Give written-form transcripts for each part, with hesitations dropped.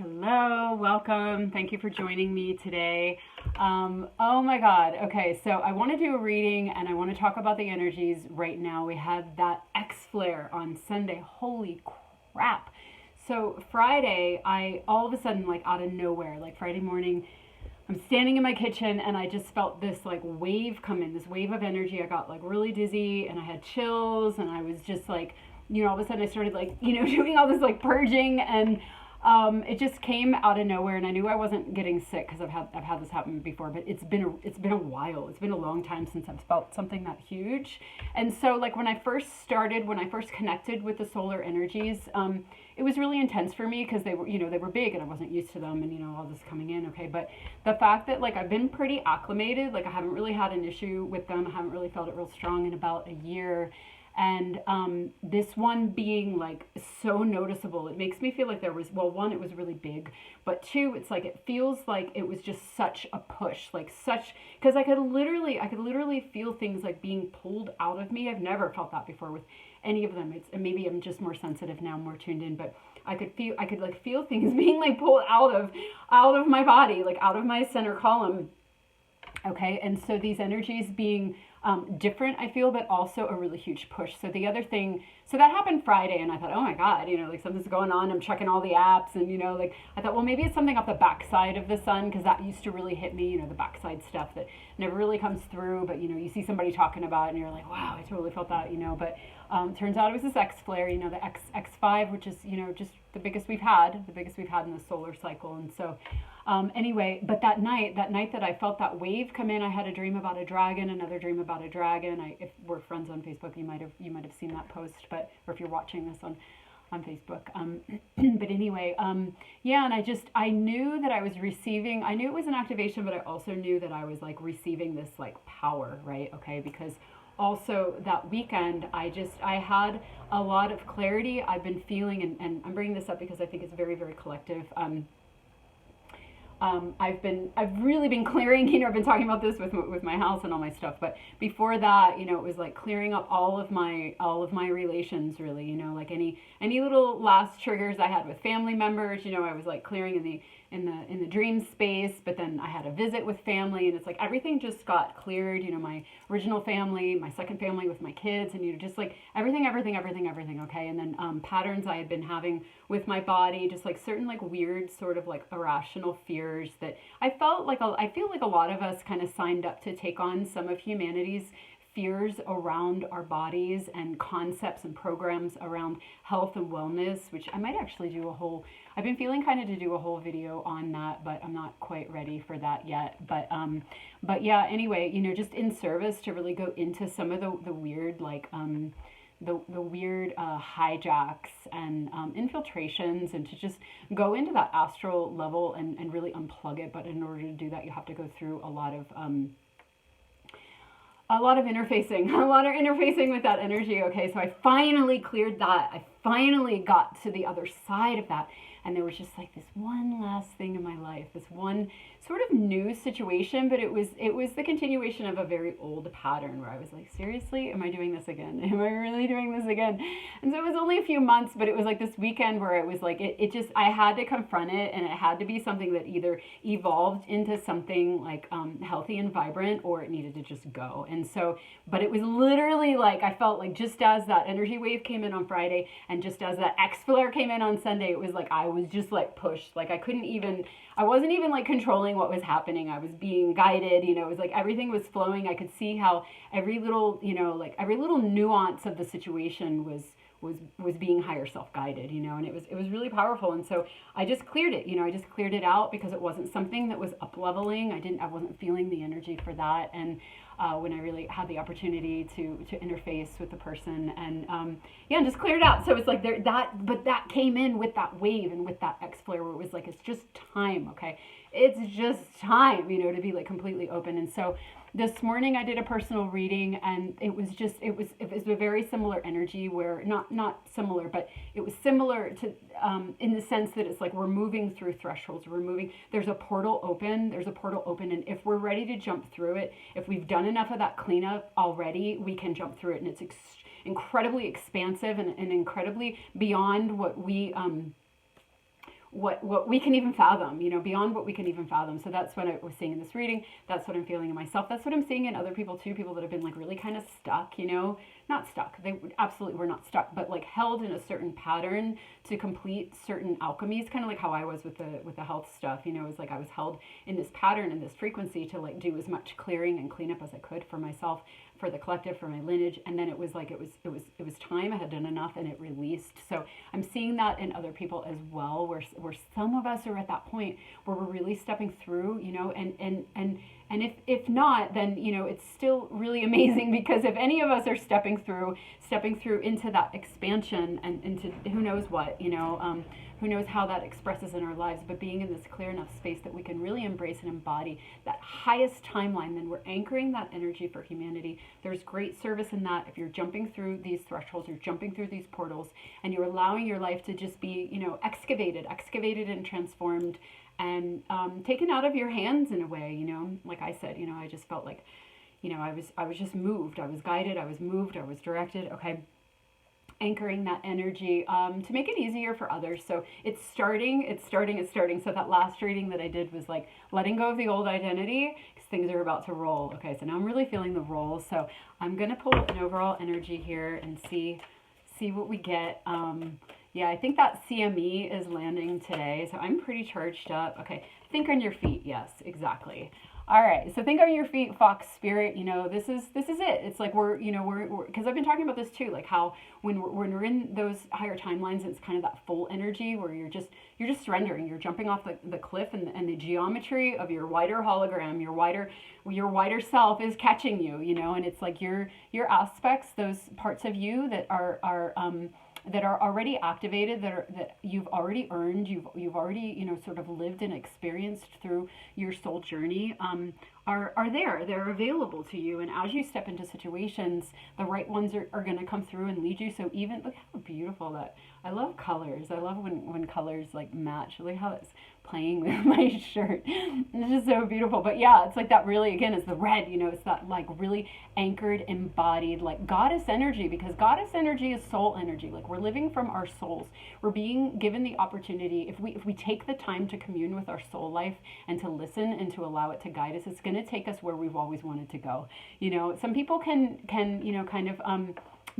Hello, welcome. Thank you for joining me today. Oh my God. Okay, so I want to do a reading and I want to talk about the energies right now. We had that X flare on Sunday. Holy crap. So Friday, I all of a sudden, like out of nowhere, like Friday morning, I'm standing in my kitchen and I just felt this like wave come in, this wave of energy. I got like really dizzy and I had chills and I was just like, all of a sudden I started like, doing all this like purging and it just came out of nowhere, and I knew I wasn't getting sick because I've had this happen before. But it's been a while. It's been a long time since I've felt something that huge. And so, like when I first connected with the solar energies, it was really intense for me because they were big, and I wasn't used to them, and all this coming in. Okay, but the fact that like I've been pretty acclimated, like I haven't really had an issue with them. I haven't really felt it real strong in about a year. And this one being like so noticeable, it makes me feel like there was, well, one, it was really big, but two, it's like it feels like it was just such a push, because I could literally feel things like being pulled out of me. I've never felt that before with any of them. And maybe I'm just more sensitive now, more tuned in, but I could feel things being like pulled out of my body, like out of my center column. Okay, and so these energies being different, I feel, but also a really huge push. So the other thing, so that happened Friday, and I thought, oh my God, like something's going on. I'm checking all the apps, and like I thought, well, maybe it's something off the backside of the sun, because that used to really hit me, the backside stuff that never really comes through. But you see somebody talking about it, and you're like, wow, I totally felt that, But turns out it was this X flare, the X5, which is just the biggest we've had in the solar cycle, and so. Anyway, but that night that I felt that wave come in, I had a dream about a dragon, another dream about a dragon. If we're friends on Facebook, you might have seen that post, or if you're watching this on Facebook. But anyway, yeah, and I knew that I was receiving. I knew it was an activation, but I also knew that I was like receiving this like power, right? Okay, because also that weekend, I had a lot of clarity. I've been feeling, and I'm bringing this up because I think it's very, very collective. I've really been clearing, I've been talking about this with my house and all my stuff, but before that, it was like clearing up all of my relations, really, like any little last triggers I had with family members, I was like clearing in the dream space, but then I had a visit with family, and it's like everything just got cleared, my original family, my second family with my kids, and just like everything, okay, and then patterns I had been having with my body, just like certain like weird sort of like irrational fears that I feel like a lot of us kind of signed up to take on some of humanity's fears around our bodies and concepts and programs around health and wellness, which I might actually I've been feeling kind of to do a whole video on that, but I'm not quite ready for that yet. But yeah, anyway, just in service to really go into some of the weird, like, the weird hijacks and infiltrations, and to just go into that astral level and really unplug it. But in order to do that, you have to go through a lot of interfacing with that energy. Okay, so I finally cleared that. I finally got to the other side of that. And there was just like this one last thing in my life, this one sort of new situation, but it was the continuation of a very old pattern where I was like, seriously, am I doing this again? Am I really doing this again? And so it was only a few months, but it was like this weekend where it was like, I had to confront it, and it had to be something that either evolved into something like healthy and vibrant, or it needed to just go. And so, but it was literally like, I felt like just as that energy wave came in on Friday, and just as that X flare came in on Sunday, it was like, I was just like pushed, like I wasn't even like controlling what was happening. I was being guided, it was like everything was flowing. I could see how every little, like every little nuance of the situation was being higher self-guided, and it was really powerful. And so I just cleared it, I just cleared it out because it wasn't something that was up-leveling. I wasn't feeling the energy for that. And when I really had the opportunity to interface with the person, and and just cleared out. So it's like but that came in with that wave and with that X flare where it was like, it's just time, okay? It's just time, to be like completely open. And so this morning I did a personal reading, and it was a very similar energy, where not similar, but it was similar to in the sense that it's like we're moving through thresholds. There's a portal open, and if we're ready to jump through it, if we've done enough of that cleanup already, we can jump through it. And it's incredibly expansive and incredibly beyond what we what we can even fathom, beyond what we can even fathom. So that's what I was seeing in this reading. That's what I'm feeling in myself. That's what I'm seeing in other people too. People that have been like really kind of stuck, not stuck. They absolutely were not stuck, but like held in a certain pattern to complete certain alchemies, kind of like how I was with the health stuff. It was like I was held in this pattern and this frequency to like do as much clearing and cleanup as I could for myself, for the collective, for my lineage. And then it was like it was time. I had done enough and it released. So I'm seeing that in other people as well, where some of us are at that point where we're really stepping through, and if not, then it's still really amazing, because if any of us are stepping through into that expansion and into who knows what, who knows how that expresses in our lives, but being in this clear enough space that we can really embrace and embody that highest timeline, then we're anchoring that energy for humanity. There's great service in that. If you're jumping through these thresholds, you're jumping through these portals, and you're allowing your life to just be, excavated and transformed, and taken out of your hands in a way, like I said, I just felt like, I was just moved. I was guided. I was moved. I was directed. Okay. Anchoring that energy to make it easier for others. So it's starting. So that last reading that I did was like letting go of the old identity, because things are about to roll. Okay, so now I'm really feeling the roll. So I'm gonna pull an overall energy here and see what we get. Yeah, I think that CME is landing today, so I'm pretty charged up. Okay, think on your feet. Yes, exactly. All right, so think on your feet, Fox Spirit. This is it. It's like we're because I've been talking about this too, like how when we're in those higher timelines, it's kind of that full energy where you're just surrendering. You're jumping off the cliff, and the geometry of your wider hologram, your wider self is catching you. And it's like your aspects, those parts of you that are already activated, that you've already earned, you've already sort of lived and experienced through your soul journey, are there. They're available to you, and as you step into situations, the right ones are going to come through and lead you. So even look how beautiful that. I love colors. I love when colors like match. Look how it's playing with my shirt. It's just so beautiful. But yeah, it's like that really, again, it's the red, it's that like really anchored, embodied, like goddess energy, because goddess energy is soul energy. Like we're living from our souls. We're being given the opportunity, if we take the time to commune with our soul life and to listen and to allow it to guide us, it's going to take us where we've always wanted to go. Some people can kind of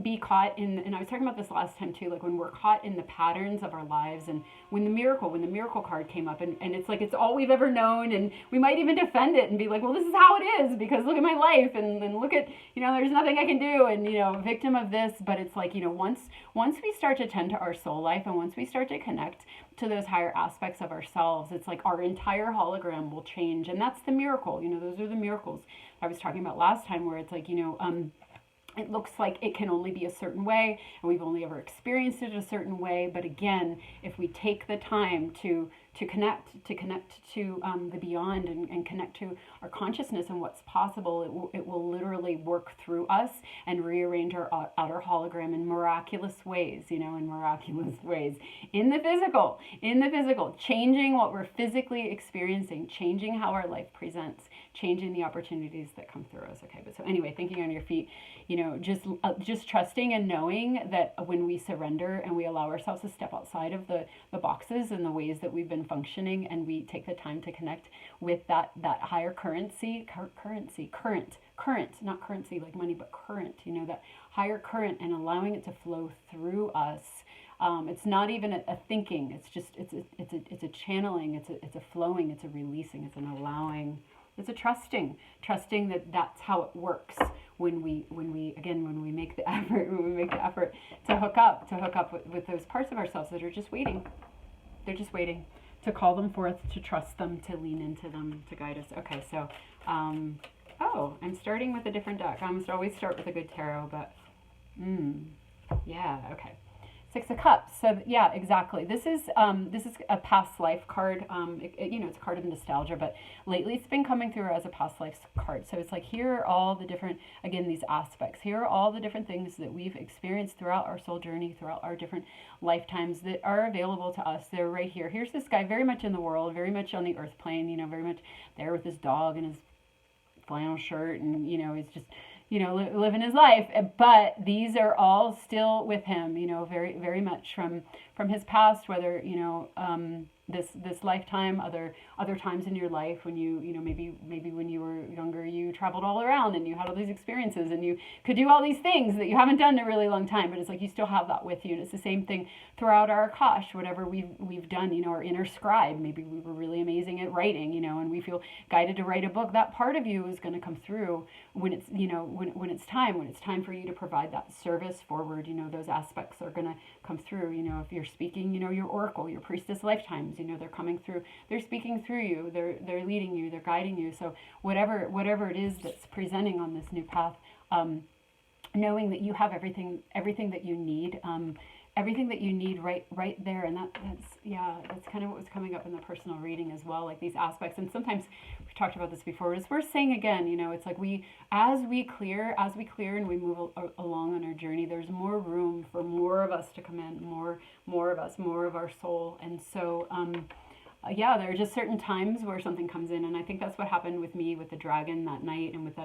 be caught in, and I was talking about this last time too, like when we're caught in the patterns of our lives, and when the miracle card came up, and it's like it's all we've ever known, and we might even defend it and be like, well, this is how it is, because look at my life, and look at, there's nothing I can do, and victim of this. But it's like, once we start to tend to our soul life, and once we start to connect to those higher aspects of ourselves, it's like our entire hologram will change. And that's the miracle. Those are the miracles I was talking about last time, where it's like, it looks like it can only be a certain way, and we've only ever experienced it a certain way. But again, if we take the time to connect to the beyond, and connect to our consciousness and what's possible, it will literally work through us and rearrange our outer hologram in miraculous ways, in the physical, changing what we're physically experiencing, changing how our life presents, changing the opportunities that come through us. Okay, but so anyway, thinking on your feet, just trusting and knowing that when we surrender and we allow ourselves to step outside of the boxes and the ways that we've been functioning, and we take the time to connect with that higher current, not currency like money, but current, that higher current, and allowing it to flow through us. It's not even a thinking. It's just it's a channeling. It's a flowing. It's a releasing. It's an allowing. It's a trusting that that's how it works when we make the effort to hook up with those parts of ourselves that are just waiting. They're just waiting to call them forth, to trust them, to lean into them, to guide us. Okay, so I'm starting with a different deck. I almost always start with a good tarot, but yeah, okay. Six of Cups. So yeah, exactly. This is a past life card. It's a card of nostalgia, but lately it's been coming through as a past life card. So it's like, here are all the different, again, these aspects. Here are all the different things that we've experienced throughout our soul journey, throughout our different lifetimes, that are available to us. They're right here. Here's this guy, very much in the world, very much on the earth plane, very much there with his dog and his flannel shirt, and he's just living his life. But these are all still with him, very, very much from his past, whether, this lifetime, other times in your life when maybe when you were younger, you traveled all around and you had all these experiences and you could do all these things that you haven't done in a really long time, but it's like you still have that with you. And it's the same thing throughout our Akash, whatever we've done, our inner scribe. Maybe we were really amazing at writing, and we feel guided to write a book. That part of you is going to come through when it's when it's time for you to provide that service forward. Those aspects are going to come through. If you're speaking, your oracle, your priestess lifetimes, they're coming through, they're speaking through you, they're leading you, they're guiding you. So whatever it is that's presenting on this new path, knowing that you have everything that you need, everything that you need right there. And that's kind of what was coming up in the personal reading as well, like these aspects. And sometimes we've talked about this before, it's worth saying again, it's like as we clear and we move along on our journey, there's more room for more of us to come in, more of us, more of our soul. And so there are just certain times where something comes in, and I think that's what happened with me with the dragon that night, and with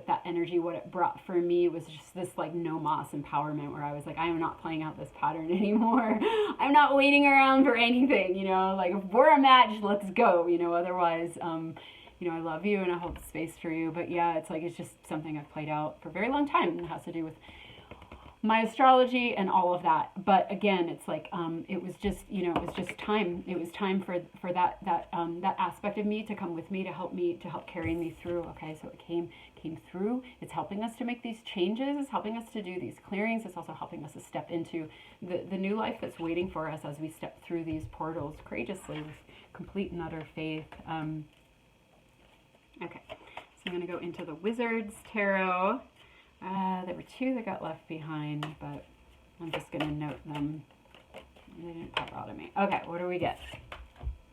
that energy. What it brought for me was just this like no mas empowerment, where I was like, I am not playing out this pattern anymore. I'm not waiting around for anything, like if we're a match, let's go, otherwise, I love you and I hold space for you. But it's just something I've played out for a very long time, and it has to do with my astrology and all of that. But again, it's like it was just time. It was time for that aspect of me to come with me to help carry me through. Okay, so it came through. It's helping us to make these changes. It's helping us to do these clearings. It's also helping us to step into the new life that's waiting for us as we step through these portals courageously with complete and utter faith. Okay, so I'm going to go into the Wizard's Tarot. There were two that got left behind, but I'm just going to note them. They didn't pop out of me. Okay, what do we get?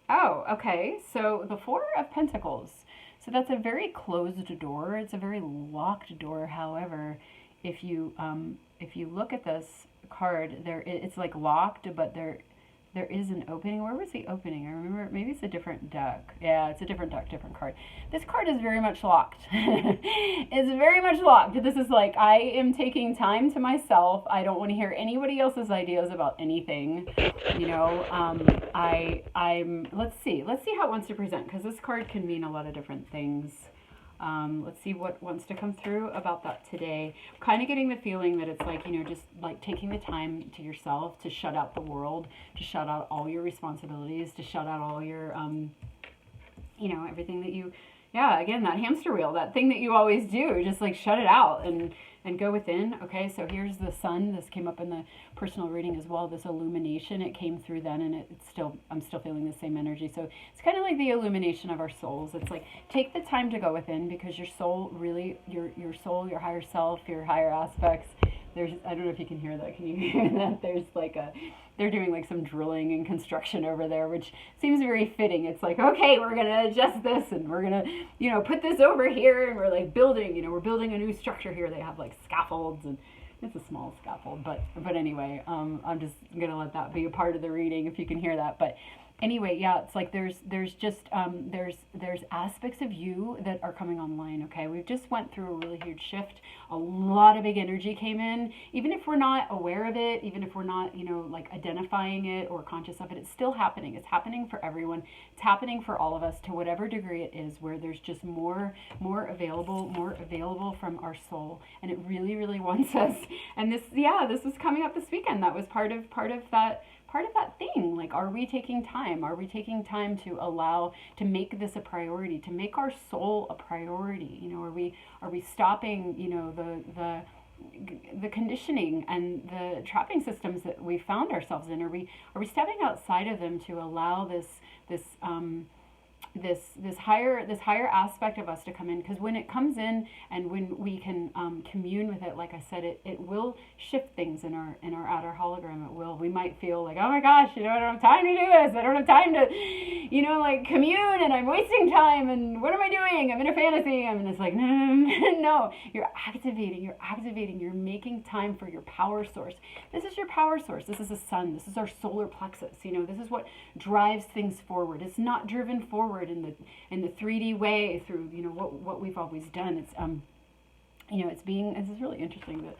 Oh, okay, so the Four of Pentacles. So that's a very closed door. It's a very locked door. However, if you look at this card, it's like locked, but there is an opening. Where was the opening? I remember, maybe it's a different deck. Yeah, it's a different deck, different card. This card is very much locked. It's very much locked. This is like, I am taking time to myself. I don't want to hear anybody else's ideas about anything. Let's see how it wants to present, because this card can mean a lot of different things. Let's see what wants to come through about that today. I'm kind of getting the feeling that it's like, just like taking the time to yourself to shut out the world, to shut out all your responsibilities, to shut out all your, everything that you, again, that hamster wheel, that thing that you always do, just like shut it out and go within. Okay, so here's the sun. This came up in the personal reading as well, this illumination. It came through then, and I'm still feeling the same energy. So it's kind of like the illumination of our souls. It's like, take the time to go within, because your soul really, your soul, your higher self, your higher aspects, I don't know if you can hear that. Can you hear that? There's like they're doing like some drilling and construction over there, which seems very fitting. It's like, okay, we're going to adjust this, and we're going to, put this over here, and we're like building, we're building a new structure here. They have like scaffolds, and it's a small scaffold, but anyway, I'm just going to let that be a part of the reading if you can hear that. But anyway, it's like there's just there's aspects of you that are coming online. Okay, we've just went through a really huge shift. A lot of big energy came in. Even if we're not aware of it, even if we're not like identifying it or conscious of it, it's still happening. It's happening for everyone. It's happening for all of us to whatever degree it is, where there's just more available from our soul, and it really wants us. And this was coming up this weekend. That was part of that thing. Like, are we taking time? Are we taking time to make this a priority, to make our soul a priority? Are we stopping, the conditioning and the trapping systems that we found ourselves in? Are we stepping outside of them to allow this higher aspect of us to come in? Because when it comes in, and when we can commune with it, like I said, it will shift things in our outer hologram. It will. We might feel like, oh my gosh, I don't have time to do this. I don't have time to, like commune, and I'm wasting time. And what am I doing? I'm in a fantasy. And it's like, no, you're activating. You're making time for your power source. This is your power source. This is the sun. This is our solar plexus. This is what drives things forward. It's not driven forward in the 3D way through what we've always done. It's this is really interesting that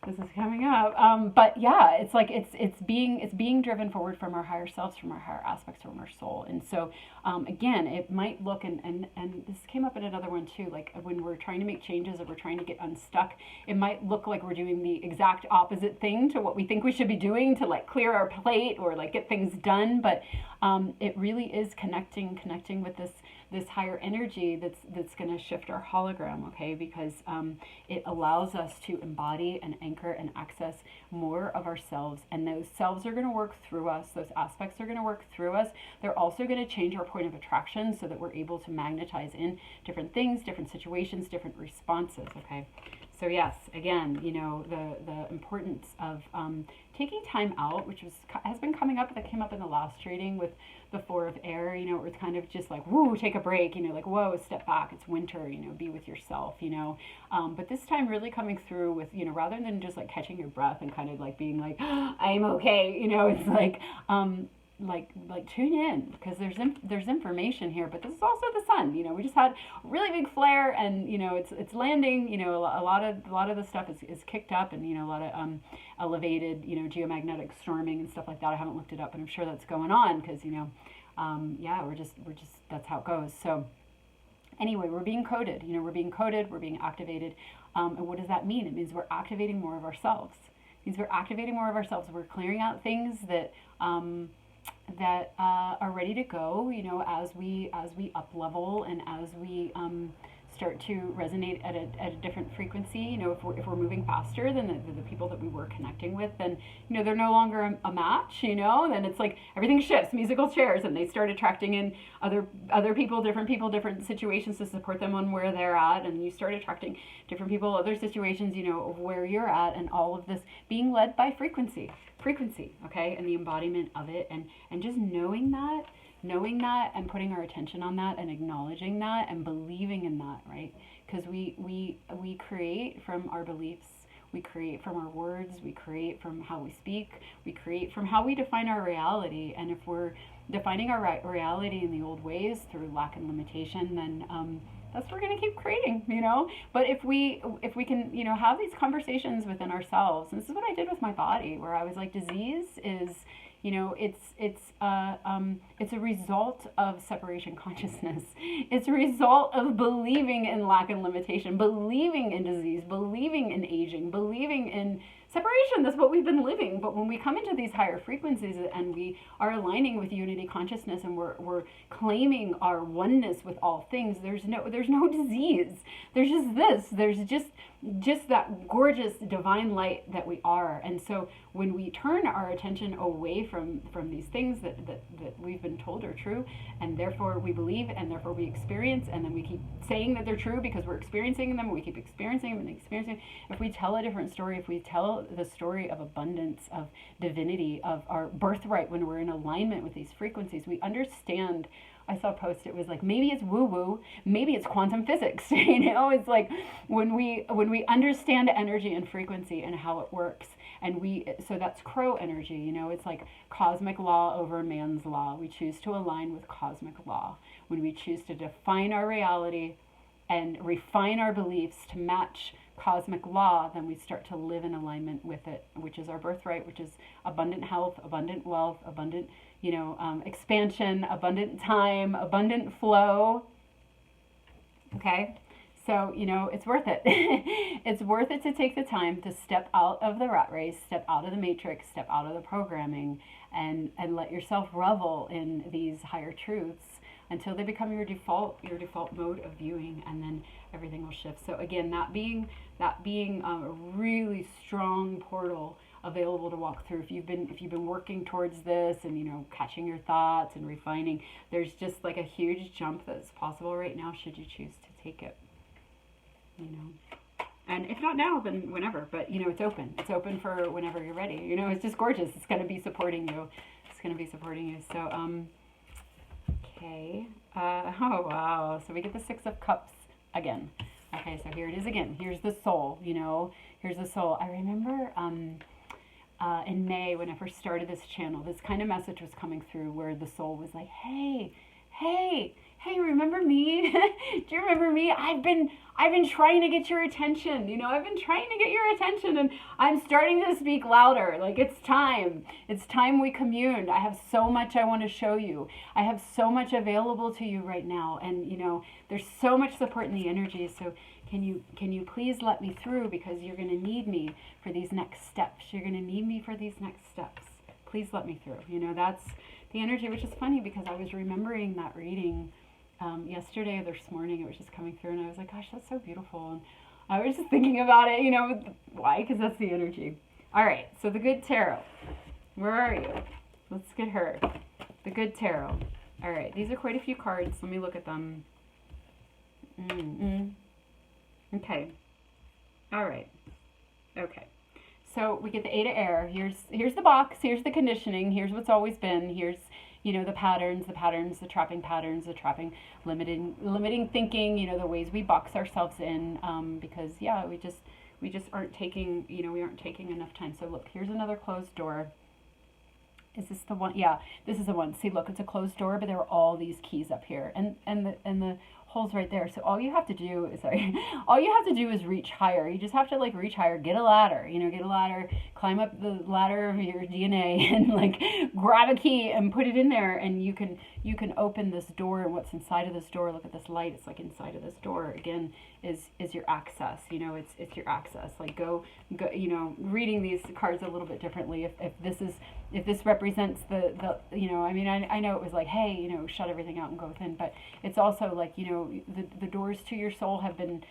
This is coming up. But yeah, it's like it's being driven forward from our higher selves, from our higher aspects, from our soul. And so again, it might look, and this came up in another one too, like when we're trying to make changes or we're trying to get unstuck, it might look like we're doing the exact opposite thing to what we think we should be doing to like clear our plate or like get things done. But it really is connecting with this higher energy that's going to shift our hologram, okay? Because it allows us to embody and anchor and access more of ourselves, and those selves are going to work through us. Those aspects are going to work through us. They're also going to change our point of attraction so that we're able to magnetize in different things, different situations, different responses, okay? So yes, again, you know, the importance of taking time out, which has been coming up, that came up in the last reading with the Four of Air, you know, where it's kind of just like, woo, take a break, you know, like, whoa, step back, it's winter, you know, be with yourself, you know. But this time really coming through with, you know, rather than just like catching your breath and kind of like being like, I'm okay, you know, it's like tune in, because there's information here. But this is also the sun, you know. We just had a really big flare, and you know it's landing, you know, a lot of the stuff is kicked up, and you know, a lot of elevated, you know, geomagnetic storming and stuff like that. I haven't looked it up, but I'm sure that's going on, because you know, yeah, we're just that's how it goes. So anyway, we're being coded, you know, we're being activated. And what does that mean? It means we're activating more of ourselves. It means we're activating more of ourselves. We're clearing out things that are ready to go, you know, as we up level, and as we start to resonate at a different frequency. You know, if we're moving faster than the people that we were connecting with, then you know they're no longer a match. You know, then it's like everything shifts, musical chairs, and they start attracting in other people, different situations to support them on where they're at, and you start attracting different people, other situations, you know, of where you're at, and all of this being led by frequency, okay, and the embodiment of it, and just knowing that, and putting our attention on that, and acknowledging that, and believing in that, right? Because we create from our beliefs, we create from our words, we create from how we speak, we create from how we define our reality. And if we're defining our reality in the old ways through lack and limitation, then that's what we're going to keep creating, you know. But if we can, you know, have these conversations within ourselves, and this is what I did with my body, where I was like, disease is, you know, it's a result of separation consciousness. It's a result of believing in lack and limitation, believing in disease, believing in aging, believing in separation. That's what we've been living. But when we come into these higher frequencies and we are aligning with unity consciousness, and we're claiming our oneness with all things, there's no disease. There's just this. There's just that gorgeous divine light that we are. And so when we turn our attention away from these things that we've been told are true, and therefore we believe, and therefore we experience, and then we keep saying that they're true because we're experiencing them, and we keep experiencing them and experiencing. If we tell a different story, if we tell the story of abundance, of divinity, of our birthright, when we're in alignment with these frequencies, we understand. I saw a post, it was like, maybe it's woo-woo, maybe it's quantum physics, you know. It's like when we understand energy and frequency and how it works, and so that's crow energy, you know. It's like cosmic law over man's law. We choose to align with cosmic law. When we choose to define our reality and refine our beliefs to match cosmic law, then we start to live in alignment with it, which is our birthright, which is abundant health, abundant wealth, abundant, you know, expansion, abundant time, abundant flow. Okay, so you know, it's worth it. It's worth it to take the time to step out of the rat race, step out of the matrix, step out of the programming, and let yourself revel in these higher truths until they become your default mode of viewing, and then everything will shift. So again, that being a really strong portal available to walk through. If you've been working towards this, and you know, catching your thoughts and refining, there's just like a huge jump that's possible right now, should you choose to take it, you know. And if not now, then whenever. But you know, it's open for whenever you're ready. You know, it's just gorgeous. It's going to be supporting you. So okay. Oh wow. So we get the Six of Cups again. Okay, so here it is again. Here's the soul, you know. Here's the soul. I remember in May, when I first started this channel, this kind of message was coming through where the soul was like, hey, hey, remember me? Do you remember me? I've been trying to get your attention. I've been trying to get your attention, and I'm starting to speak louder. Like, it's time. It's time we commune. I have so much I want to show you. I have so much available to you right now, and there's so much support in the energy. So can you please let me through, because you're going to need me for these next steps. You're going to need me for these next steps. Please let me through. That's the energy, which is funny because I was remembering that reading yesterday or this morning. It was just coming through, and I was like, gosh, that's so beautiful. And I was just thinking about it, why? Because that's the energy. All right, so the good tarot. Where are you? Let's get her. The good tarot. All right, these are quite a few cards. Let me look at them. Okay. All right. Okay. So we get the 8 of air. Here's the box. Here's the conditioning. Here's what's always been. Here's the patterns, the trapping patterns, the trapping limiting thinking. The ways we box ourselves in. Because we just aren't taking we aren't taking enough time. So look, here's another closed door. Is this the one? Yeah, this is the one. See, look, it's a closed door, but there are all these keys up here, and the holes right there. So all you have to do is reach higher. You just have to reach higher, get a ladder, climb up the ladder of your DNA and grab a key and put it in there, and you can open this door. And what's inside of this door, look at this light. It's inside of this door again is your access. It's your access. Go, reading these cards a little bit differently. If this represents the I know it was hey, shut everything out and go within, but it's also the doors to your soul have been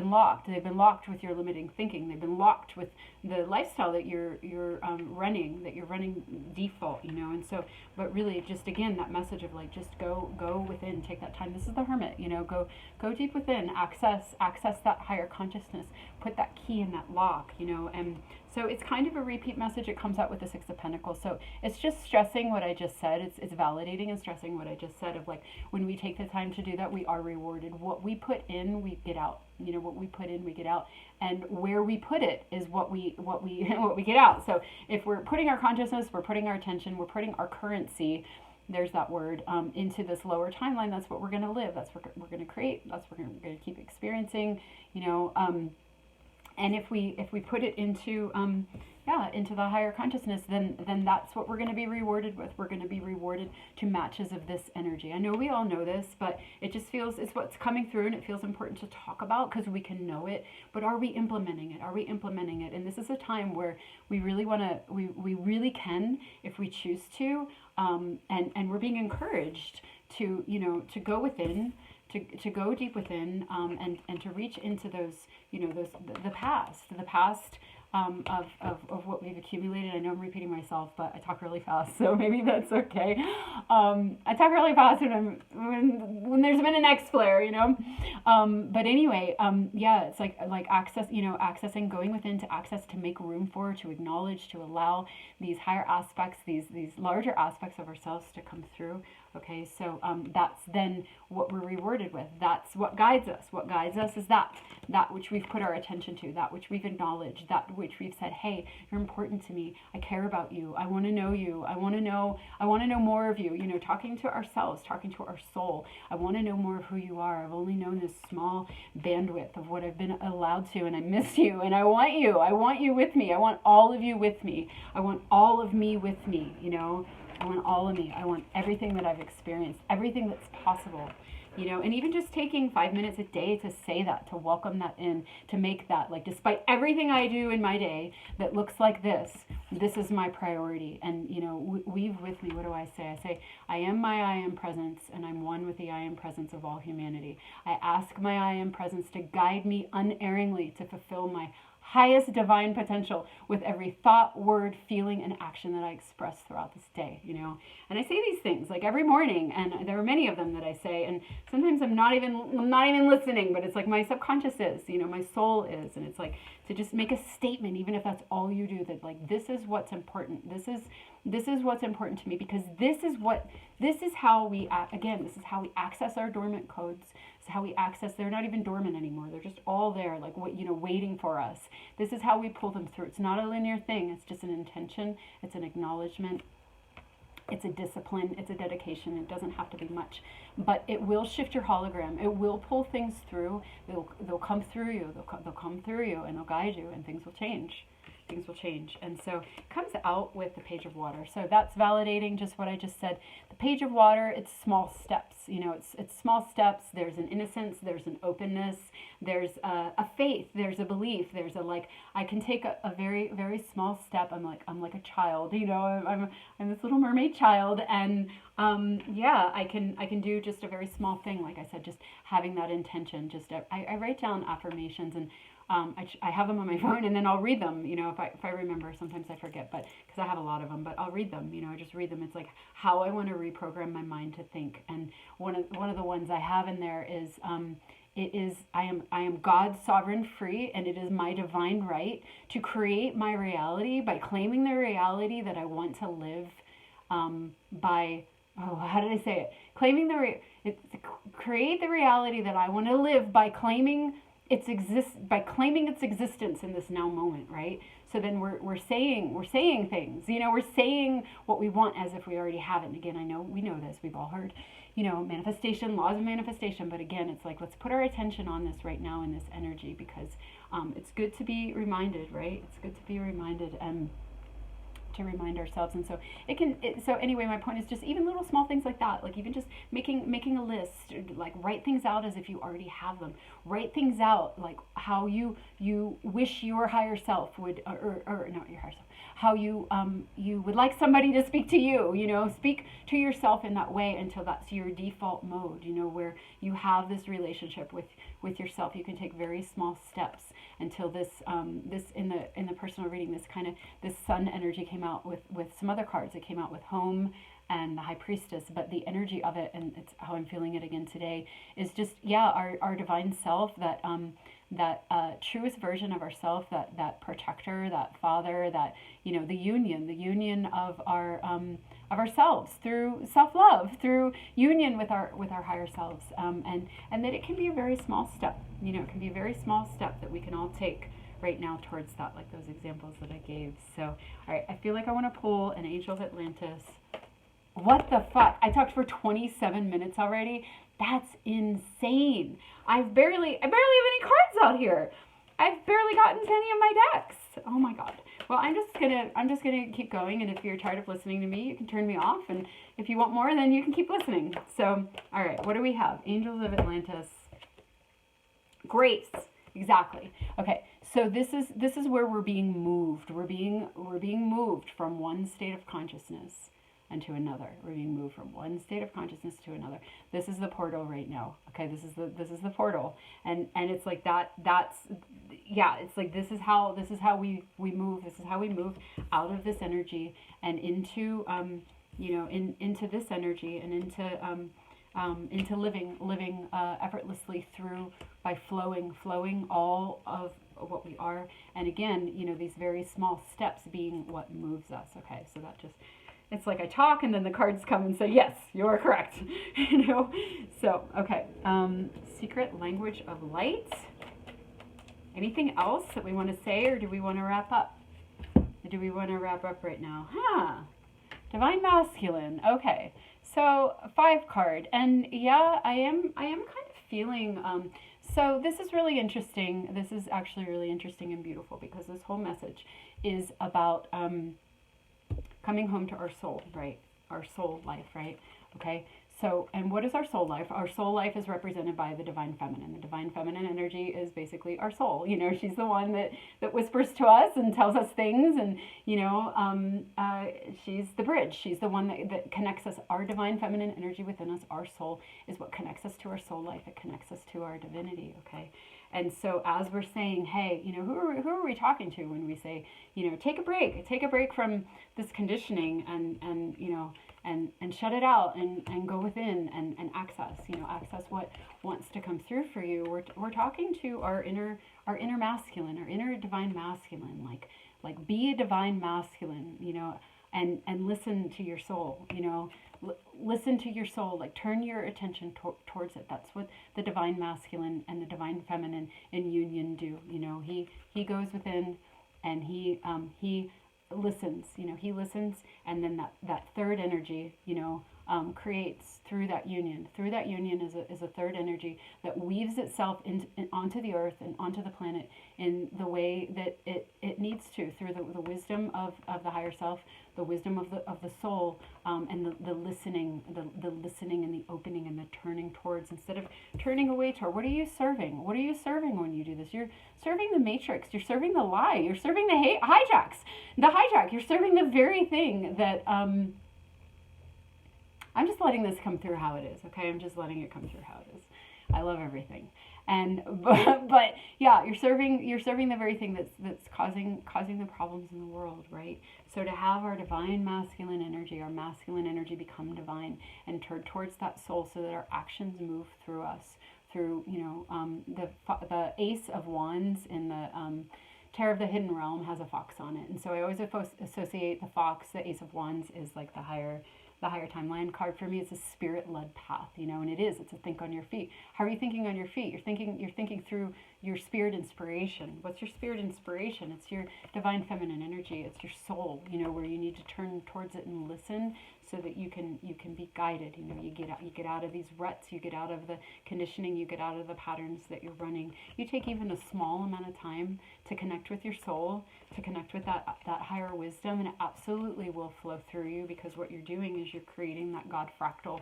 locked. They've been locked with your limiting thinking. They've been locked with the lifestyle that you're running default, and so, but really just again that message of just go within, take that time. This is the Hermit, go deep within, access that higher consciousness, put that key in that lock, and so it's kind of a repeat message. It comes out with the 6 of Pentacles. So it's just stressing what I just said. It's validating and stressing what I just said of when we take the time to do that, we are rewarded. What we put in, we get out. What we put in, we get out. And where we put it is what we what we get out. So if we're putting our consciousness, we're putting our attention, we're putting our currency, there's that word, into this lower timeline, that's what we're going to live. That's what we're going to create. That's what we're going to keep experiencing, and if we put it into into the higher consciousness, then that's what we're going to be rewarded with. We're going to be rewarded to matches of this energy. I know we all know this, but it just feels, it's what's coming through, and it feels important to talk about because we can know it. But are we implementing it? Are we implementing it? And this is a time where we really want to, we really can, if we choose to, and we're being encouraged to to go within. To go deep within, and to reach into those, the past of what we've accumulated. I know I'm repeating myself, but I talk really fast, so maybe that's okay. I talk really fast when there's been an X flare, but anyway, it's like access, accessing, going within to access, to make room for, to acknowledge, to allow these higher aspects, these larger aspects of ourselves to come through. Okay, so that's then what we're rewarded with. That's what guides us. What guides us is that which we've put our attention to, that which we've acknowledged, that which we've said, hey, you're important to me. I care about you. I want to know you. I want to know more of you. Talking to ourselves, talking to our soul. I want to know more of who you are. I've only known this small bandwidth of what I've been allowed to, and I miss you, and I want you. I want you with me. I want all of you with me. I want all of me with me, I want all of me. I want everything that I've experienced, everything that's possible, and even just taking 5 minutes a day to say that, to welcome that in, to make that, despite everything I do in my day that looks like this is my priority. And, weave with me. What do I say? I say, I am my I am presence, and I'm one with the I am presence of all humanity. I ask my I am presence to guide me unerringly to fulfill my highest divine potential with every thought, word, feeling, and action that I express throughout this day, And I say these things every morning, and there are many of them that I say, and sometimes I'm not even listening, but it's my subconscious is, my soul is, and it's to just make a statement, even if that's all you do, that this is what's important. This is what's important to me, because this is how we access our dormant codes. It's how we access, they're not even dormant anymore. They're just all there, waiting for us. This is how we pull them through. It's not a linear thing. It's just an intention. It's an acknowledgement. It's a discipline, it's a dedication. It doesn't have to be much, but it will shift your hologram. It will pull things through. They'll come through you. They'll come through you, and they'll guide you, and things will change. Things will change. And so it comes out with the Page of Water. So that's validating just what I just said. The Page of Water, it's small steps. You know, it's small steps. There's an innocence. There's an openness. There's a faith. There's a belief. There's a, like, I can take a very, very small step. I'm like a child, you know, I'm this little mermaid child. And yeah, I can do just a very small thing. Like I said, just having that intention. Just I write down affirmations, and I have them on my phone, and then I'll read them, you know, if I remember. Sometimes I forget, but because I have a lot of them, but I'll read them, you know, I just read them. It's like how I want to reprogram my mind to think. And one of the ones I have in there is, it is, I am God's sovereign free, and it is my divine right to create my reality by claiming the reality that I want to live, by, oh, how did I say it? Claiming create the reality that I want to live by claiming its existence in this now moment, right? So then we're saying things, you know, we're saying what we want as if we already have it. And again, I know we know this, we've all heard, you know, manifestation, laws of manifestation. But again, it's like, let's put our attention on this right now in this energy, because it's good to be reminded, right? It's good to be reminded, and to remind ourselves. And so so anyway, my point is just even little small things like that, like even just making a list, like write things out as if you already have them. Write things out like how you wish your higher self would, or not your higher self, how you would like somebody to speak to you, you know, speak to yourself in that way until that's your default mode, you know, where you have this relationship with yourself. You can take very small steps until this in the personal reading, this sun energy came out with some other cards. It came out with home and the High Priestess, but the energy of it, and it's how I'm feeling it again today, is just, yeah, our divine self, that truest version of ourself, that protector, that father, that, you know, the union of ourselves through self-love, through union with our higher selves, and that it can be a very small step, you know, it can be a very small step that we can all take right now towards that, like those examples that I gave. So, all right, I feel like I want to pull an Angel of Atlantis. What the fuck? I talked for 27 minutes already. That's insane. I barely have any cards out here. I've barely gotten to any of my decks. Oh my god. Well, I'm just gonna keep going, and if you're tired of listening to me, you can turn me off, and if you want more, then you can keep listening. So, all right, what do we have? Angels of Atlantis. Grace. Exactly. Okay. So this is where we're being moved. We're being moved from one state of consciousness and to another. We're being moved from one state of consciousness to another. This is the portal right now. Okay, this is the portal, and it's like that's it's like this is how we move. This is how we move out of this energy and into into this energy, and into living effortlessly through, by flowing all of what we are. And again, you know, these very small steps being what moves us. Okay, so that just, it's like I talk and then the cards come and say, yes, you're correct. You know, so, okay. Secret language of light. Anything else that we want to say, or do we want to wrap up? Do we want to wrap up right now? Divine Masculine. Okay. So 5 card. And yeah, I am kind of feeling, so this is really interesting. This is actually really interesting and beautiful, because this whole message is about coming home to our soul, right? Our soul life, right? Okay. So, and what is our soul life? Our soul life is represented by the divine feminine. The divine feminine energy is basically our soul. You know, she's the one that whispers to us and tells us things, and, you know, she's the bridge. She's the one that connects us. Our divine feminine energy within us, our soul, is what connects us to our soul life. It connects us to our divinity, okay? And so as we're saying, hey, you know, who are we talking to when we say, you know, take a break from this conditioning, and you know, and shut it out, and go within, and access what wants to come through for you. We're talking to our inner masculine, our inner divine masculine, like be a divine masculine, you know, and listen to your soul, you know, listen to your soul, like turn your attention towards it. That's what the divine masculine and the divine feminine in union do. You know, he goes within, and he listens. He listens, and then that third energy, creates through that union. Through that union is a third energy that weaves itself onto the earth and onto the planet in the way that it needs to, through the wisdom of the higher self, the wisdom of the soul, and the listening, the listening and the opening and the turning towards, instead of turning away toward. What are you serving? What are you serving when you do this? You're serving the matrix. You're serving the lie. You're serving the hijack. You're serving the very thing that I'm just letting this come through how it is, okay? I'm just letting it come through how it is. I love everything. And but yeah, you're serving the very thing that's causing the problems in the world, right? So to have our divine masculine energy become divine and turn towards that soul, so that our actions move through us, through the Ace of Wands in the Tarot of the Hidden Realm has a fox on it, and so I always associate the fox, the Ace of Wands, is like the higher timeline card for me. It's a spirit-led path, and it's a think on your feet. How are you thinking on your feet? You're thinking through your spirit inspiration. What's your spirit inspiration? It's your divine feminine energy. It's your soul, where you need to turn towards it and listen, so that you can be guided. You get out of these ruts, you get out of the conditioning, you get out of the patterns that you're running. You take even a small amount of time to connect with your soul, to connect with that higher wisdom, and it absolutely will flow through you, because what you're doing is you're creating that God fractal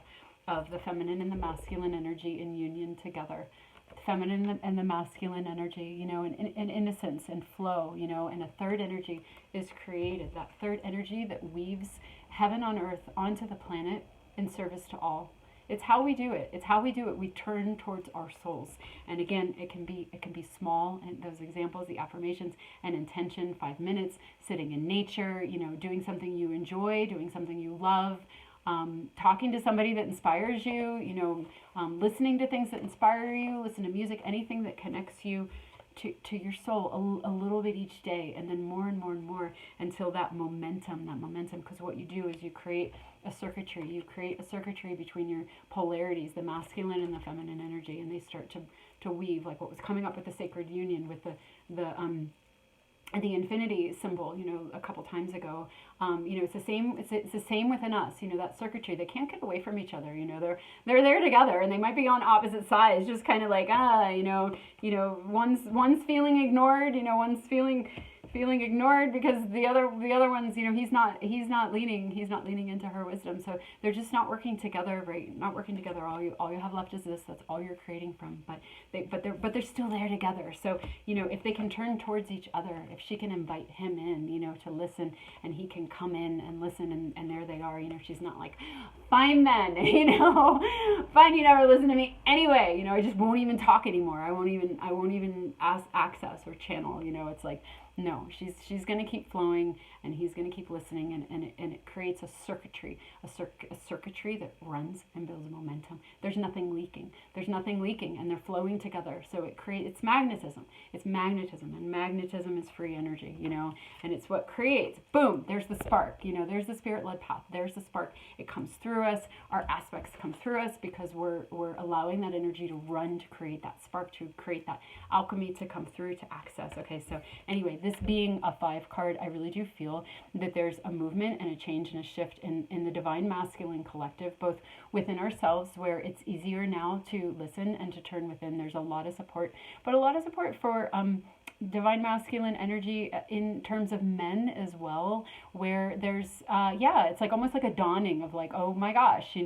of the feminine and the masculine energy in union together. The feminine and the masculine energy, in innocence and flow, and a third energy is created. That third energy that weaves heaven on earth onto the planet in service to all. It's how we do it. We turn towards our souls. And again, it can be small, and those examples, the affirmations and intention, 5 minutes, sitting in nature, doing something you enjoy, doing something you love, talking to somebody that inspires you, listening to things that inspire you, listen to music, anything that connects you to your soul a little bit each day, and then more and more and more, until that momentum, because what you do is you create a circuitry between your polarities, the masculine and the feminine energy, and they start to weave, like what was coming up with the sacred union with the infinity symbol, a couple times ago. It's the same. It's the same within us. That circuitry. They can't get away from each other. They're there together, and they might be on opposite sides, just kind of like one's feeling ignored. One's feeling ignored because the other one's, he's not leaning into her wisdom. So they're just not working together, right? Not working together. All you have left is this. That's all you're creating from. But they're still there together. So if they can turn towards each other, if she can invite him in, to listen, and he can come in and listen, and there they are. She's not like, fine then, fine, you never listen to me anyway. I just won't even talk anymore. I won't even access or channel. It's like, no, she's going to keep flowing, and he's going to keep listening, and it creates a circuitry that runs and builds momentum. There's nothing leaking, and they're flowing together. So it's magnetism, and magnetism is free energy, and it's what creates, boom, there's the spark, there's the spirit-led path, there's the spark. It comes through us, our aspects come through us, because we're allowing that energy to run, to create that spark, to create that alchemy to come through, to access. Okay, so anyway, this being a 5 card, I really do feel that there's a movement and a change and a shift in the divine masculine collective, both within ourselves, where it's easier now to listen and to turn within. There's a lot of support, but a lot of support for divine masculine energy in terms of men as well, where there's it's like almost like a dawning of like, oh my gosh,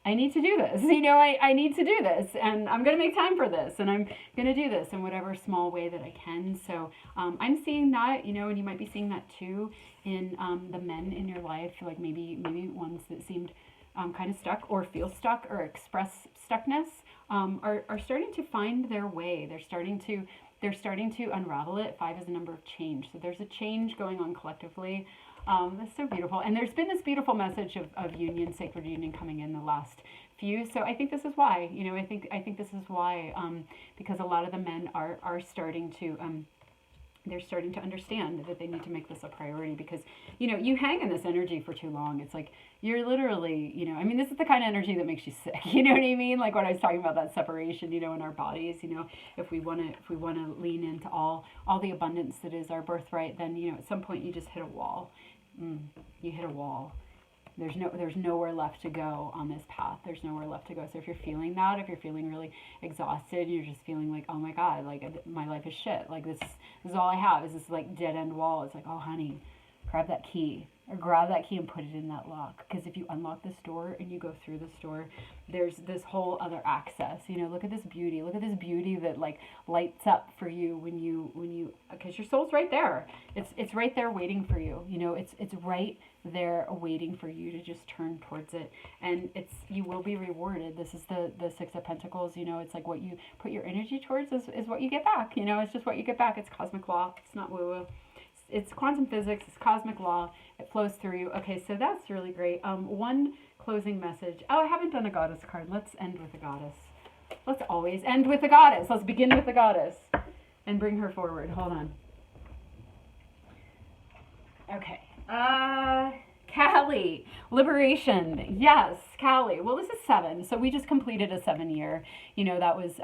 I need to do this, I need to do this, and I'm going to make time for this, and I'm going to do this in whatever small way that I can. So I'm seeing that, and you might be seeing that too in the men in your life, like maybe ones that seemed kind of stuck or feel stuck or express stuckness, are starting to find their way. They're starting to unravel it. 5 is a number of change. So there's a change going on collectively. That's so beautiful. And there's been this beautiful message of union, sacred union coming in the last few. So I think this is why, I think this is why, because a lot of the men are starting to they're starting to understand that they need to make this a priority, because you hang in this energy for too long. It's like you're literally, I mean, this is the kind of energy that makes you sick. You know what I mean? Like when I was talking about that separation, in our bodies, if we want to lean into all the abundance that is our birthright, then at some point you just hit a wall. You hit a wall. There's nowhere left to go on this path. There's nowhere left to go. So if you're feeling that, if you're feeling really exhausted, you're just feeling like, oh my God, like my life is shit. Like this is all I have, is this like dead end wall. It's like, oh honey, grab that key and put it in that lock. Because if you unlock this door and you go through this door, there's this whole other access. Look at this beauty. Look at this beauty that like lights up for you when you, because your soul's right there. It's right there waiting for you. It's right there waiting for you to just turn towards it, and you will be rewarded. This is the Six of Pentacles. It's like what you put your energy towards is what you get back. It's just what you get back. It's cosmic law. It's not woo-woo. It's quantum physics. It's cosmic law. It flows through you. Okay, so that's really great. One closing message. Oh, I haven't done a goddess card. Let's end with a goddess. Let's always end with a goddess. Let's begin with the goddess and bring her forward. Hold on. Okay. Callie, liberation. Yes, Callie. Well, this is 7. So we just completed a 7-year. That was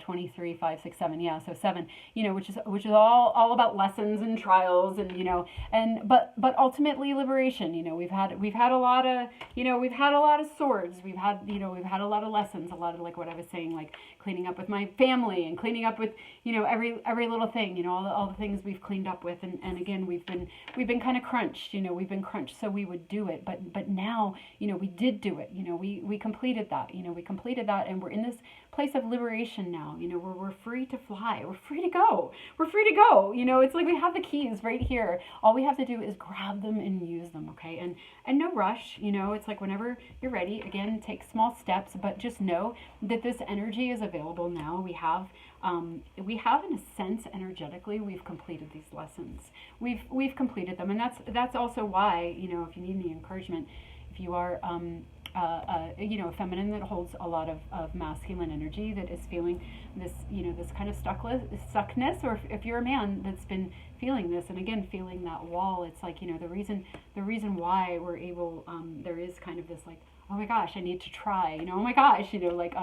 23, 5, 6, 7. Yeah, so 7. Which is all about lessons and trials, and but ultimately liberation. We've had a lot of swords. We've had a lot of lessons. A lot of, like what I was saying, like cleaning up with my family and cleaning up with every little thing. All the things we've cleaned up with, and again we've been kind of crunched. We've been crunched so we would do it, but now we did do it. We completed that. We completed that, and we're in this place of liberation now. Where we're free to fly. We're free to go. It's like we have the keys right here. All we have to do is grab them and use them. Okay, and no rush. It's like whenever you're ready. Again, take small steps, but just know that this energy is available now. We have in a sense, energetically, we've completed these lessons. We've completed them, and that's also why, if you need any encouragement, if you are a feminine that holds a lot of masculine energy, that is feeling this this kind of stuckness, or if you're a man that's been feeling this, and again feeling that wall, it's like the reason why we're able, there is kind of this like, oh my gosh, I need to try, oh my gosh, like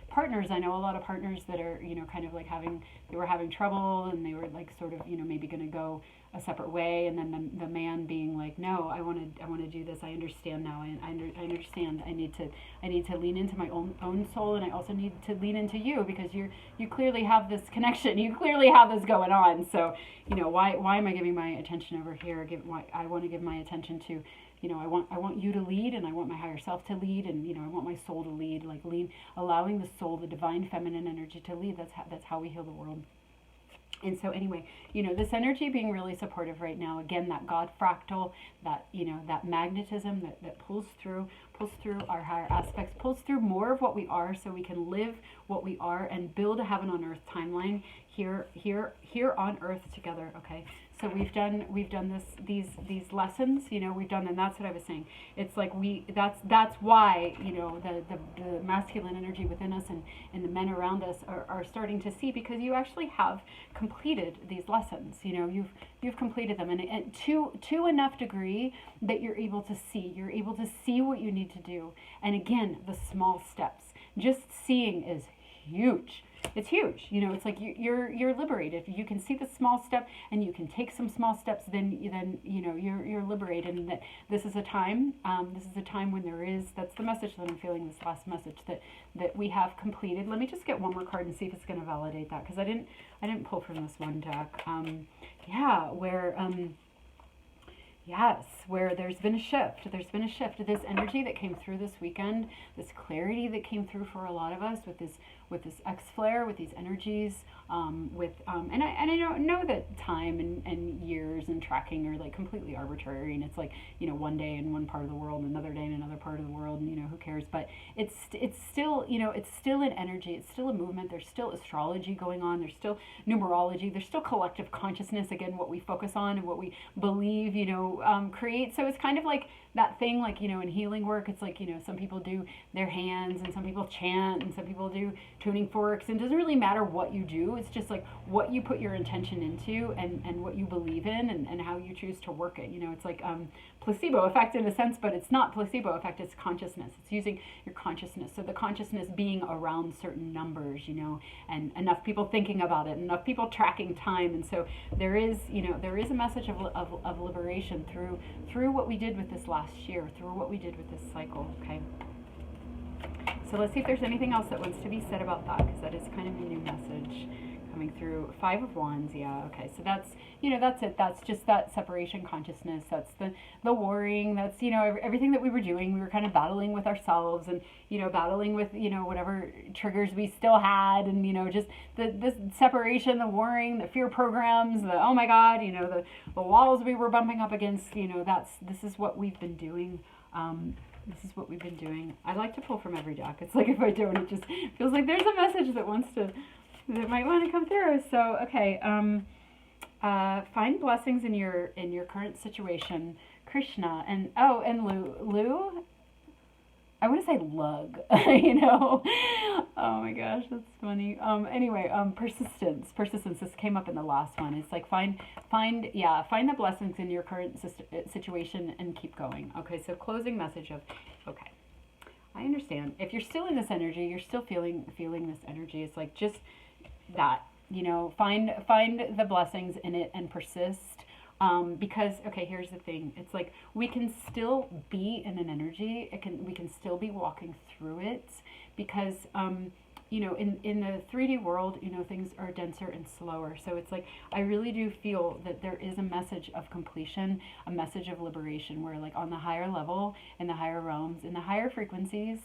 partners. I know a lot of partners that are, kind of like they were having trouble, and they were like sort of, maybe going to go a separate way, and then the man being like, no, I want to do this. I understand now. I understand. I need to lean into my own soul, and I also need to lean into you, because you clearly have this connection. You clearly have this going on. So, why am I giving my attention over here? I want to give my attention to, I want you to lead, and I want my higher self to lead, and I want my soul to lead, allowing the soul, the divine feminine energy to lead. That's how we heal the world. And so anyway, this energy being really supportive right now, again, that God fractal, that, that magnetism that pulls through our higher aspects, pulls through more of what we are, so we can live what we are and build a heaven on earth timeline here on earth together. Okay. So we've done these lessons, we've done, and that's what I was saying. It's like that's why, the masculine energy within us and the men around us are starting to see, because you actually have completed these lessons. You've completed them, and to enough degree that you're able to see what you need to do. And again, the small steps, just seeing is huge. It's huge. It's like you're liberated. If you can see the small step and you can take some small steps, then you're liberated. And that this is a time when that's the message that I'm feeling, this last message that we have completed. Let me just get one more card and see if it's going to validate that, because I didn't pull from this one deck. Where there's been a shift. This energy that came through this weekend, this clarity that came through for a lot of us with this X flare, with these energies, and I don't know that time and years and tracking are like completely arbitrary, and it's like, one day in one part of the world, another day in another part of the world, and who cares? But it's still, it's still an energy, it's still a movement. There's still astrology going on. There's still numerology. There's still collective consciousness. Again, what we focus on and what we believe, create. So it's kind of like that thing, like, in healing work, it's like, some people do their hands and some people chant and some people do tuning forks, and it doesn't really matter what you do. It's just like what you put your intention into and what you believe in, and how you choose to work it. It's like placebo effect in a sense, but it's not placebo effect, it's consciousness. It's using your consciousness. So the consciousness being around certain numbers, and enough people thinking about it, enough people tracking time. And so there is a message of liberation through what we did with this last year, through what we did with this cycle. Okay. So let's see if there's anything else that wants to be said about that, because that is kind of a new message coming through. 5 of Wands. Yeah. Okay. So that's it. That's just that separation consciousness. That's the warring. That's, everything that we were doing. We were kind of battling with ourselves, and, battling with, whatever triggers we still had, and, just the separation, the warring, the fear programs, the, oh my God, the walls we were bumping up against, this is what we've been doing. This is what we've been doing. I like to pull from every deck. It's like if I don't, it just feels like there's a message that might want to come through. So, okay, find blessings in your current situation, Krishna, and Lou. I want to say lug, Oh my gosh, that's funny. Anyway, persistence. This came up in the last one. It's like find the blessings in your current situation and keep going. Okay, so closing message of, okay, I understand. If you're still in this energy, you're still feeling this energy. It's like just that, find the blessings in it and persist. Because, okay, here's the thing. It's like we can still be in an energy. We can still be walking through it, because, in the 3D world, things are denser and slower. So it's like, I really do feel that there is a message of completion, a message of liberation, where like on the higher level, in the higher realms, in the higher frequencies,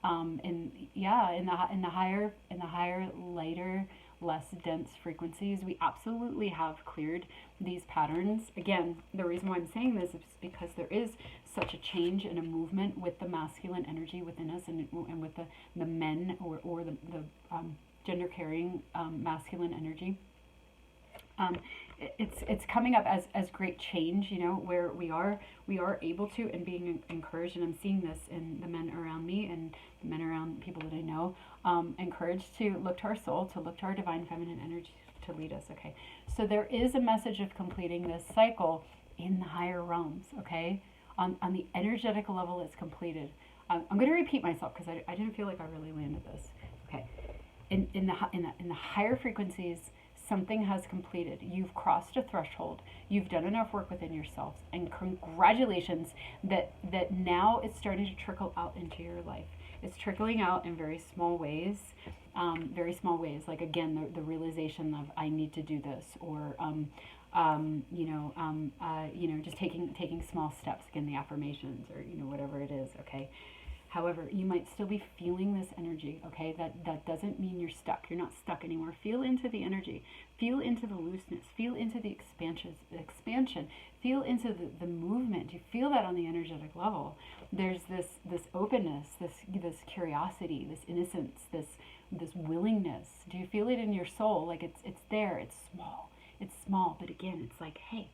in the higher, lighter, less dense frequencies, we absolutely have cleared these patterns. Again, the reason why I'm saying this is because there is such a change and a movement with the masculine energy within us, and with the men or the gender carrying masculine energy. It's coming up as great change, where we are able to, and being encouraged, and I'm seeing this in the men around me and the men around people that I know, encouraged to look to our soul, to look to our divine feminine energy to lead us. Okay, so there is a message of completing this cycle in the higher realms. Okay, on the energetic level, it's completed. I'm going to repeat myself because I didn't feel like I really landed this. Okay, in the higher frequencies, something has completed. You've crossed a threshold. You've done enough work within yourselves, and congratulations that now it's starting to trickle out into your life. It's trickling out in very small ways. Like, again, the realization of, I need to do this, or just taking small steps. Again, the affirmations, or whatever it is. Okay. However, you might still be feeling this energy, okay? That doesn't mean you're stuck. You're not stuck anymore. Feel into the energy. Feel into the looseness. Feel into the expansion. Feel into the movement. You feel that on the energetic level. There's this openness, this curiosity, this innocence, this willingness. Do you feel it in your soul? Like it's there. It's small, but again, it's like, hey,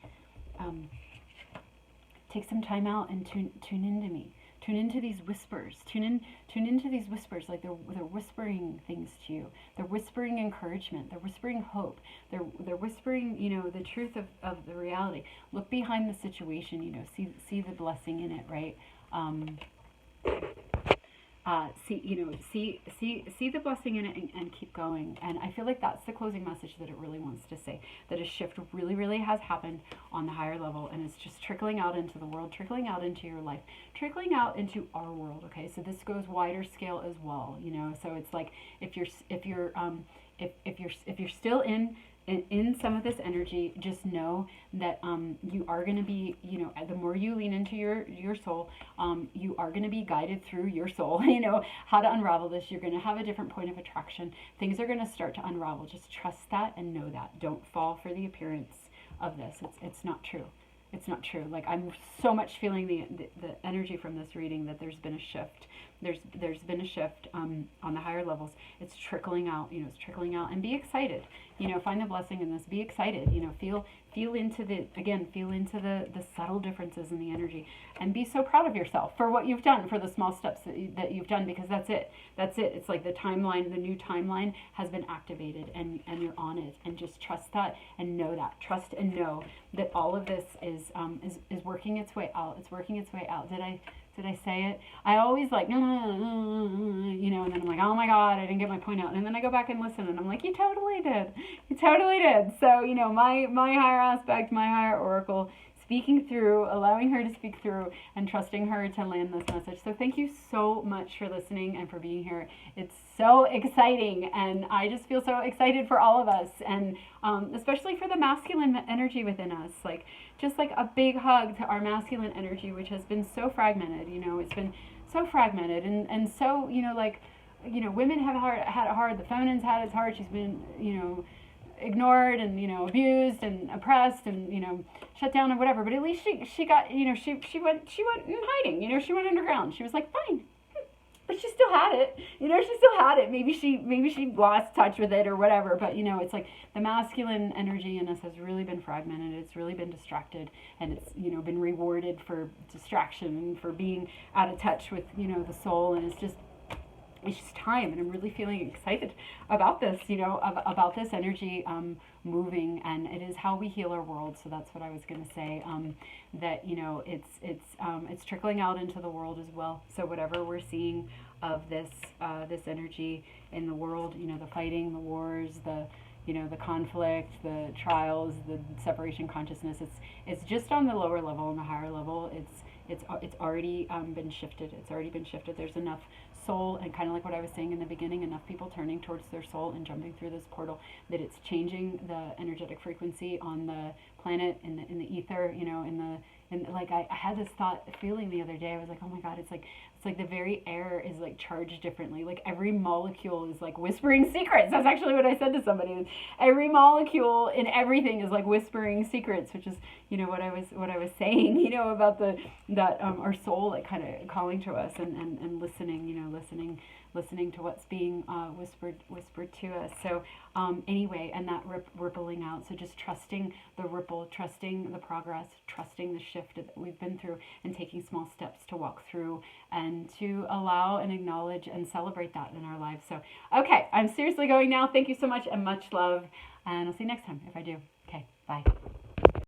take some time out and tune into me. Tune into these whispers. Tune into these whispers, like they're whispering things to you. They're whispering encouragement. They're whispering hope. They're whispering, the truth of the reality. Look behind the situation, see the blessing in it, right? See the blessing in it, and keep going. And I feel like that's the closing message that it really wants to say, that a shift really, really has happened on the higher level, and it's just trickling out into the world, trickling out into your life, trickling out into our world. Okay, so this goes wider scale as well, so it's like, if you're still in some of this energy, just know that you are going to be, the more you lean into your soul, you are going to be guided through your soul, how to unravel this. You're going to have a different point of attraction. Things are going to start to unravel. Just trust that and know that. Don't fall for the appearance of this. It's not true. It's not true. Like, I'm so much feeling the energy from this reading that there's been a shift. there's been a shift on the higher levels. It's trickling out, it's trickling out, and be excited. Find the blessing in this. Be excited. Feel into the subtle differences in the energy, and be so proud of yourself for what you've done, for the small steps that you've done, because that's it. It's like the new timeline has been activated, and you're on it, and just trust that and know that. Trust and know that all of this is working its way out. It's working its way out. Did I say it? I always like, no, and then I'm like, oh my God, I didn't get my point out. And then I go back and listen, and I'm like, you totally did. You totally did. So, my higher aspect, my higher oracle, speaking through, allowing her to speak through, and trusting her to land this message. So thank you so much for listening and for being here. It's so exciting, and I just feel so excited for all of us, and especially for the masculine energy within us. Just like a big hug to our masculine energy, which has been so fragmented. It's been so fragmented, and so women have had it hard. The feminine's had it hard. She's been ignored and abused and oppressed and shut down and whatever. But at least she got she went in hiding. She went underground. She was like, fine. But she still had it, she still had it. Maybe she lost touch with it or whatever. But it's like the masculine energy in us has really been fragmented. It's really been distracted, and it's been rewarded for distraction and for being out of touch with the soul. And it's just time, and I'm really feeling excited about this, about this energy moving, and it is how we heal our world. So that's what I was going to say. That it's trickling out into the world as well. So whatever we're seeing of this energy in the world, the fighting, the wars, the conflict, the trials, the separation consciousness. It's just on the lower level. On the higher level, it's already been shifted. It's already been shifted. There's enough soul, and kind of like what I was saying in the beginning, enough people turning towards their soul and jumping through this portal, that it's changing the energetic frequency on the planet, in the ether, I had this feeling the other day. I was like, oh my God, it's like the very air is like charged differently. Like every molecule is like whispering secrets. That's actually what I said to somebody. Every molecule in everything is like whispering secrets, which is what I was saying, about our soul like kind of calling to us and listening to what's being whispered to us. So anyway, and that rippling out. So just trusting the ripple, trusting the progress, trusting the shift that we've been through, and taking small steps to walk through and to allow and acknowledge and celebrate that in our lives. So, okay, I'm seriously going now. Thank you so much, and much love. And I'll see you next time if I do. Okay, bye.